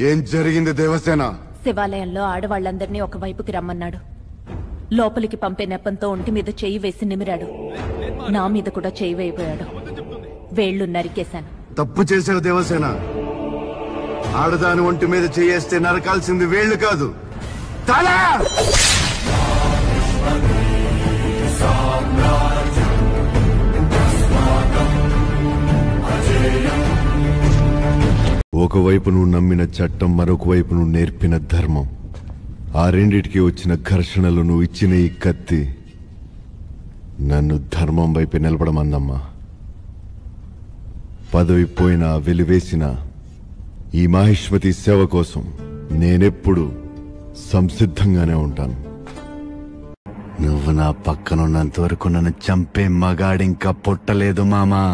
ఏం జరిగింది దేవసేన? శివాలయంలో ఆడవాళ్లందరినీ ఒకవైపుకి రమ్మన్నాడు. లోపలికి పంపే నెపంతో ఒంటి మీద చెయ్యి వేసి నిమిరాడు. నా మీద కూడా చెయ్యి వేయబోయాడు. వేళ్లు నరికేశాను. తప్పు చేశావు దేవసేన. ఆడదాని ఒంటి మీద చేయేస్తే నరకాల్సింది వేళ్లు కాదు, తల. ఒకవైపు నువ్వు నమ్మిన చట్టం, మరొక వైపు నువ్వు నేర్పిన ధర్మం, ఆ రెండిటికి వచ్చిన ఘర్షణలు నువ్వు ఇచ్చిన ఈ కత్తి నన్ను ధర్మం వైపు నిలబడమందమ్మా. పదవి పోయినా వెలివేసిన ఈ మాహిష్మతి సేవ కోసం నేనెప్పుడు సంసిద్ధంగానే ఉంటాను. నువ్వు నా పక్కనున్నంత వరకు నన్ను చంపే మగాడింకా పుట్టలేదు మామా.